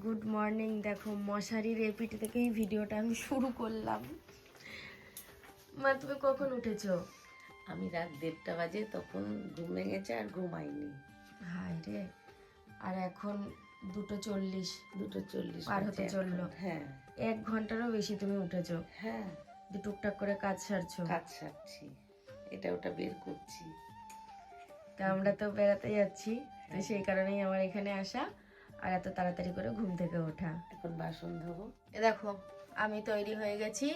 Good morning. দেখো মশারির apt থেকেই ভিডিওটা আমি শুরু করলাম। মা তুমি কখন উঠেছো? আমি রাত 1:30 বাজে তখন ঘুম ভেঙেছে আর ঘুমাইনি। হায় রে, আর এখন 2:40 পার হতে চললো। হ্যাঁ, 1 ঘন্টারও বেশি তুমি উঠেছো। হ্যাঁ, টুকটাক করে কাজ সারছো। কাজ সারছি, এটা ওটা বের করছি। তা আমরা তো বেড়াতে যাচ্ছি, তো সেই কারণেই আমার এখানে আসা আর এত তাড়াতাড়ি করে ঘুম থেকে ওঠা। এখন বাসন ধোবো। এ দেখো আমি তৈরি হয়ে গেছি,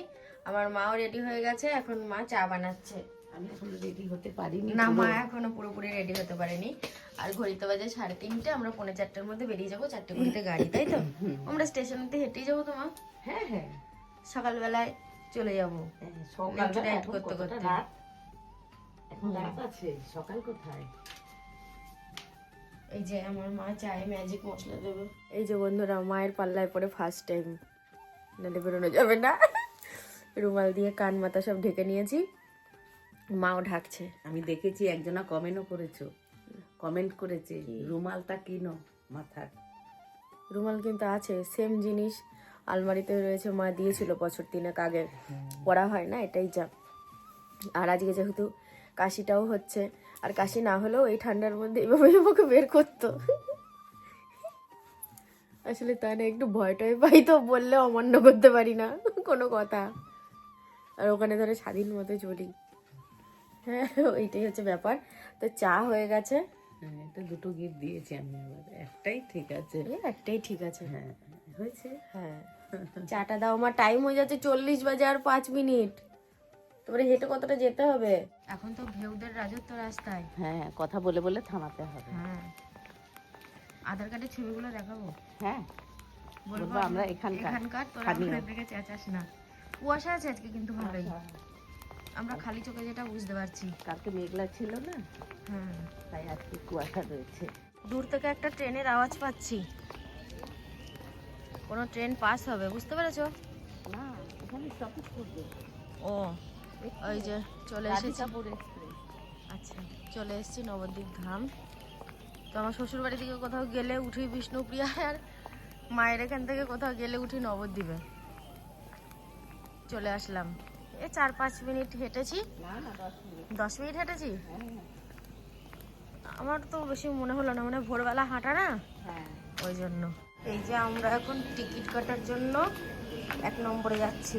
আমার মাও রেডি হয়ে গেছে। এখন মা চা বানাচ্ছে। আমি এখন রেডি হতে পারিনি না, মা এখনো পুরোপুরি রেডি হতে পারেনি। আর ঘড়িতে বাজে 3:30, আমরা 3:45-র মধ্যে বেরিয়ে যাবো। 4:20-তে গাড়ি, তাই তো? আমরা স্টেশনেতে হেঁটেই যাবো তো মা? হ্যাঁ হ্যাঁ, সকালবেলায় চলে যাবো। সকালবেলা এখন কতটা রাত, এখন রাত আছে, সকাল কোথায়? এই যে আমার মা চায়ে ম্যাজিক মশলা দেবে। এই যে বন্ধুরা, মায়ের পাল্লায় পরে ফার্স্ট টাইম, নাহলে বেরোনো যাবে না। রুমাল দিয়ে কান মাথা সব ঢেকে নিয়েছি, মাও ঢাকছে। আমি দেখেছি একজনা কমেন্ট করেছে রুমালটা কিনো মাথার। রুমাল কিন্তু আছে, সেম জিনিস আলমারিতে রয়েছে, মা দিয়েছিল বছর 3 আগে। পরা হয় না, এটাই যা। আর আজকে যেহেতু কাশিটাও হচ্ছে, আর কাশি না হলেও এই ঠান্ডার মধ্যে এইভাবে আমাকে বের করতো। আসলে তা না, একটু ভয়টাই পাই তো, বললে অমান্য করতে পারি না কোনো কথা। আর ওখানে ধরে স্বাধীন মতো চলি। হ্যাঁ, ওইটাই হচ্ছে ব্যাপার। তো চা হয়ে গেছে। হ্যাঁ, এটা 2টো গিফট দিয়েছি আমি, আবার একটাই ঠিক আছে। একটাই ঠিক আছে। হ্যাঁ হয়েছে। হ্যাঁ, চাটা দাও। আমার টাইম হয়ে যাচ্ছে 40 বাজে আর 5 মিনিট। তারপরে হেঁটে কতটা যেতে হবে। এখন তো ভেউদের রাজত্ব রাস্তায়। হ্যাঁ, কথা বলে বলে থামাতে হবে। হ্যাঁ, আধার কার্ডের ছবিগুলো দেখাবো। হ্যাঁ, বলবো আমরা এখানকার, তোরা আমাদের দিকে চেঁচাস না। কুয়াশা আছে আজকে কিন্তু ভালোই, আমরা খালি চোখে যেটা বুঝতে পারছি। কালকে মেঘলা ছিল না, হ্যাঁ, তাই আজকে কুয়াশা রয়েছে। দূর থেকে একটা ট্রেনের আওয়াজ পাচ্ছি, কোনো ট্রেন পাস হবে, বুঝতে পেরেছো? না, ওখানে স্টপেজ করবে। ও, ওই যে চলে এসেছি। আচ্ছা, চলে এসেছি নবদ্বীপ ধাম। তো আমার শ্বশুর বাড়ি থেকে কোথাও গেলে উঠি বিষ্ণুপ্রিয়া, আর মায়ের এখান থেকে কোথাও গেলে উঠি নবদ্বীপে। চলে আসলাম। 4-5 মিনিট হেঁটেছি। 10 মিনিট হেঁটেছি। আমার তো বেশি মনে হলো না, মানে ভোরবেলা হাঁটা না, ওই জন্য। এই যে আমরা এখন টিকিট কাটার জন্য 1 নম্বরে যাচ্ছি।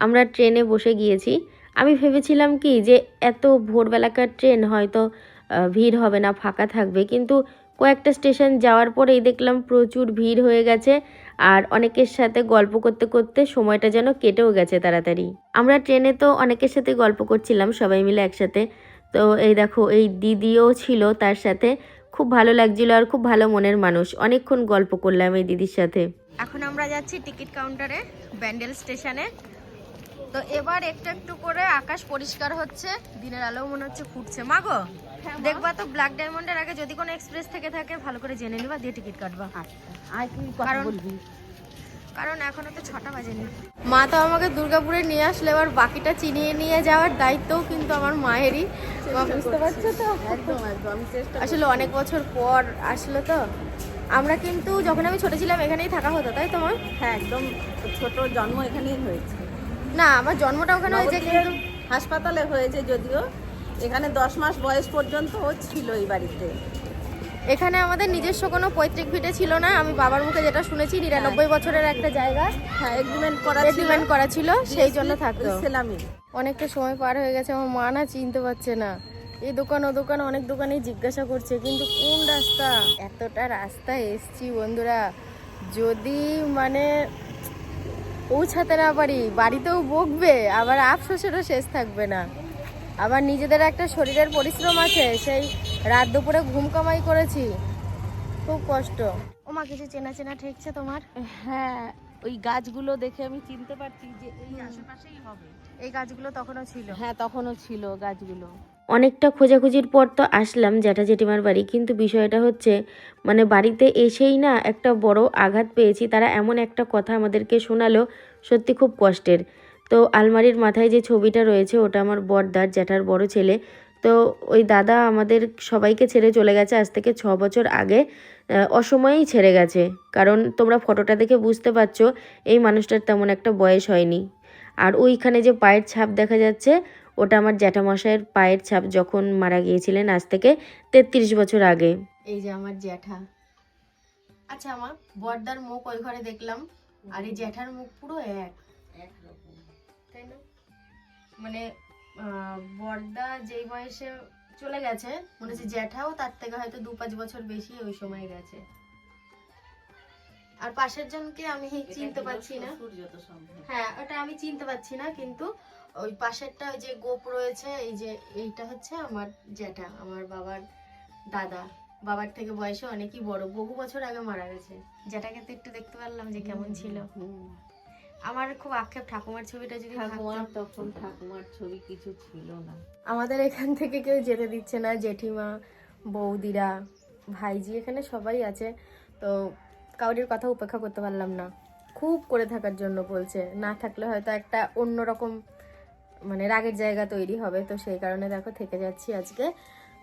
আমরা ট্রেনে বসে গিয়েছি। আমি ভেবেছিলাম কি যে এত ভোরবেলাকার ট্রেন হয়তো ভিড় হবে না, ফাঁকা থাকবে, কিন্তু কয়েকটা স্টেশন যাওয়ার পরেই দেখলাম প্রচুর ভিড় হয়ে গেছে। আর অনেকের সাথে গল্প করতে করতে সময়টা যেন কেটেও গেছে তাড়াতাড়ি। আমরা ট্রেনে তো অনেকের সাথে গল্প করছিলাম সবাই মিলে একসাথে। তো এই দেখো, এই দিদিও ছিল তার সাথে। খুব ভালো লাগছিল, আর খুব ভালো মনের মানুষ। অনেকক্ষণ গল্প করলাম এই দিদির সাথে। এখন আমরা যাচ্ছি টিকিট কাউন্টারে, ব্যান্ডেল স্টেশনে। তো এবার একটু একটু করে আকাশ পরিষ্কার হচ্ছে, দিনের আলো মনে হচ্ছে ফুটছে। মাগো, দেখবা তো ব্ল্যাক ডায়মন্ডের আগে যদি কোনো এক্সপ্রেস থেকে থাকে ভালো করে জেনে নিবা, দিয়ে টিকিট কাটবা। কারণ এখনো তো 6টা বাজেনি। মা তো আমাকে দুর্গাপুরে নিয়ে আসলে, এবার বাকিটা চিনিয়ে নিয়ে যাওয়ার দায়িত্বও কিন্তু আমার মায়েরই। বুঝতে পারছো তো? আসলে অনেক বছর পর আসলো তো। আমরা কিন্তু যখন আমি ছোট ছিলাম এখানেই থাকা হতো, তাই তো মা? হ্যাঁ, একদম ছোট জন্ম এখানেই হয়েছে। না, আমার জন্মটা ওখানে হয়েছে, কিন্তু হাসপাতালে হয়েছে যদিও। এখানে 10 মাস বয়স পর্যন্ত ও ছিল এই বাড়িতে। এখানে আমাদের নিজস্ব কোনো পৈতৃক ভিটে ছিল না। আমি বাবার মুখে যেটা শুনেছি, 99 বছরের একটা জায়গা এগ্রিমেন্ট করা ছিল, সেই জন্য থাকতো। অনেকটা সময় পার হয়ে গেছে, আমার মা না চিনতে পারছে না। এই দোকান ও দোকান, অনেক দোকানেই জিজ্ঞাসা করছে, কিন্তু কোন রাস্তা। এতটা রাস্তা এসছি বন্ধুরা, যদি মানে পৌঁছাতে না পারি বাড়িতেও বকবে, আবার আফসোসেরও শেষ থাকবে না। আবার নিজেদের একটা শরীরের পরিশ্রম আছে, সেই রাত দুপুরে ঘুম কামাই করেছি, খুব কষ্ট। ও মা, কিছু চেনা চেনা ঠেকছে তোমার? হ্যাঁ, ওই গাছগুলো দেখে আমি চিনতে পারছি যে এই আশেপাশেই হবে। এই গাছগুলো তখনও ছিল? হ্যাঁ, তখনও ছিল গাছগুলো। অনেকটা খোঁজাখুঁজির পর তো আসলাম জ্যাঠা জেঠিমার বাড়ি, কিন্তু বিষয়টা হচ্ছে মানে বাড়িতে এসেই না একটা বড় আঘাত পেয়েছি। তারা এমন একটা কথা আমাদেরকে শোনালো, সত্যি খুব কষ্টের। তো আলমারির মাথায় যে ছবিটা রয়েছে ওটা আমার বড়দার, জ্যাঠার বড় ছেলে। তো ওই দাদা আমাদের সবাইকে ছেড়ে চলে গেছে আজ থেকে 6 বছর আগে। অসময়েই ছেড়ে গেছে। কারণ তোমরা ফটোটা দেখে বুঝতে পারছো এই মানুষটার তেমন একটা বয়স হয়নি। আর ওইখানে যে পায়ের ছাপ দেখা যাচ্ছে ওটা আমার জ্যাঠামশাইয়ের পায়ের ছাপ, যখন মারা গিয়েছিলেন আজ থেকে 33 বছর আগে। এই যে আমার জ্যাঠা। আচ্ছা, আমার বড়দার মুখ ওই ঘরে দেখলাম, আর এই জ্যাঠার মুখ পুরো একরকম, তাই না? মানে বড়দা যেই বয়সে চলে গেছে, মনে হচ্ছে জ্যাঠাও তার থেকে হয়তো 2-5 বছর বেশি ওই সময় গেছে। আর পাশের জনকে আমি চিনতে পারছি না। হ্যাঁ, ওটা আমি চিনতে পারছি না, কিন্তু ওই পাশেরটা ওই যে গোপ রয়েছে, এই যে এইটা হচ্ছে আমার জ্যাঠা, আমার বাবার দাদা। বাবার থেকে বয়সে অনেকই বড়, বহু বছর আগে মারা গেছে। জ্যাঠাকে তো একটু দেখতে পারলাম যে কেমন ছিল। আমার খুব আক্ষেপ ঠাকুমার ছবিটা যদি তখন ঠাকুমার ছবি কিছু ছিল না। আমাদের এখান থেকে কেউ যেতে দিচ্ছে না, জেঠিমা, বৌদিরা, ভাইজি, এখানে সবাই আছে। তো কাউরির কথা উপেক্ষা করতে পারলাম না, খুব করে থাকার জন্য বলছে। না থাকলে হয়তো একটা অন্যরকম মানে রাগের জায়গা তৈরি হবে। তো সেই কারণে দেখো থেকে যাচ্ছি আজকে।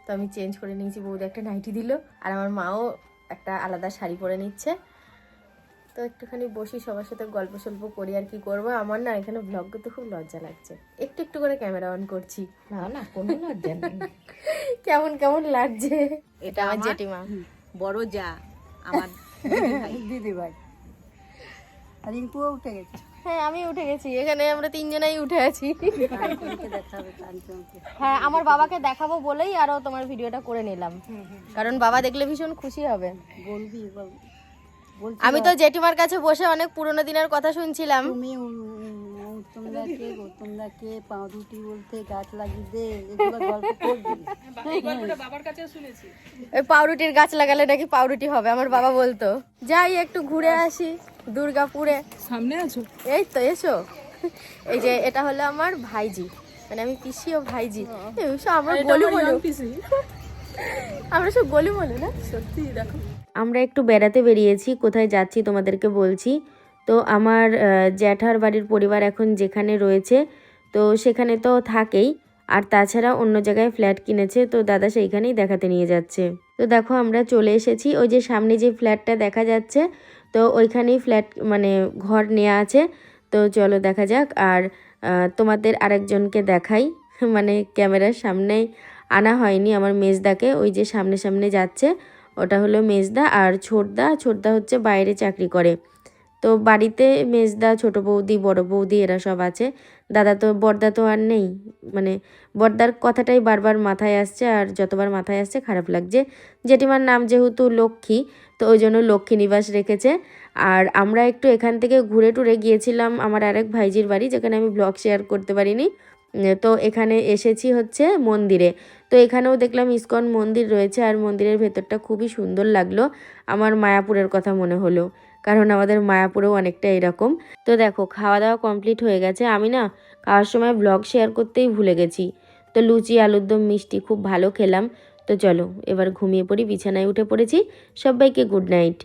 তো আমি চেঞ্জ করে নিয়েছি, বৌদি একটা নাইটি দিল, আর আমার মাও একটা আলাদা শাড়ি পরে নিচ্ছে। তো একটুখানি বসি, সবার সাথে গল্প সল্প করি। আর কি করবো, আমার না এখানে ব্লগ করতে খুব লজ্জা লাগছে। একটু একটু করে ক্যামেরা অন করছি। না কোনো লজ্জা নেই। কেমন কেমন লাগছে। এটা আমার জেঠিমা, বড় যা আমার দিদি ভাই। আর রিঙ্কুও উঠে গেছে। হ্যাঁ, আমি উঠে গেছি। এখানে আমরা তিনজনাই উঠে আছি। হ্যাঁ, আমার বাবাকে দেখাবো বলেই আরো তোমার ভিডিওটা করে নিলাম, কারণ বাবা দেখলে ভীষণ খুশি হবে। বলবি আমি তো জেঠিমার কাছে বসে অনেক পুরোনো দিনের কথা শুনছিলাম। তুমি তোমরা কে পাউরুটি বলতে গাছ লাগিয়ে দে, এগুলো গল্প করবি। এই গল্পটা বাবার কাছে শুনেছি। ওই পাউরুটির গাছ লাগালে নাকি পাউরুটি হবে, আমার বাবা বলতো। যাই একটু ঘুরে আসি দুর্গাপুরে। সামনে আছো? এই তো এসো। এই যে এটা হলো আমার ভাইজি, মানে আমি পিসি ও ভাইজি। আমরা গলি বলি, আমরা সব গলি বলি না, সত্যি। দেখো আমরা একটু বেড়াতে বেরিয়েছি, কোথায় যাচ্ছি তোমাদেরকে বলছি। তো আমার জ্যাঠার বাড়ির পরিবার এখন যেখানে রয়েছে, তো সেখানে তো থাকেই, আর তাছাড়া অন্য জায়গায় ফ্ল্যাট কিনেছে, তো দাদা সেইখানেই দেখাতে নিয়ে যাচ্ছে। তো দেখো আমরা চলে এসেছি, ওই যে সামনে যে ফ্ল্যাটটা দেখা যাচ্ছে, তো ওইখানেই ফ্ল্যাট মানে ঘর নেওয়া আছে। তো চলো দেখা যাক। আর তোমাদের আরেকজনকে দেখাই, মানে ক্যামেরার সামনেই আনা হয়নি, আমার মেজদাকে। ওই যে সামনে সামনে যাচ্ছে ওটা হলো মেজদা। আর ছোটদা হচ্ছে বাইরে চাকরি করে। তো বাড়িতে মেজদা, ছোট বৌদি, বড় বৌদি এরা সব আছে। বড়দা তো আর নেই, মানে বড়দার কথাটাই বারবার মাথায় আসছে, আর যতবার মাথায় আসছে খারাপ লাগছে। জেঠিমার নাম যেহেতু লক্ষ্মী, তো ওই জন্য লক্ষ্মী নিবাস রেখেছে। আর আমরা একটু এখান থেকে ঘুরে টুরে গিয়েছিলাম আমার আরেক ভাইজির বাড়ি, যেখানে আমি ব্লগ শেয়ার করতে পারিনি। তো এখানে এসেছি হচ্ছে মন্দিরে। তো এখানেও দেখলাম ইসকন মন্দির রয়েছে, আর মন্দিরের ভেতরটা খুবই সুন্দর লাগলো। আমার মায়াপুরের কথা মনে হলো, কারণ আমাদের মায়াপুরেও অনেকটা এরকম। তো দেখো খাওয়া দাওয়া কমপ্লিট হয়ে গেছে। আমি না খাওয়ার সময় ব্লগ শেয়ার করতেই ভুলে গেছি। তো লুচি, আলুর দম, মিষ্টি খুব ভালো খেলাম। তো চলো এবার ঘুমিয়ে পড়ি, বিছানায় উঠে পড়েছি। সবাইকে গুড নাইট।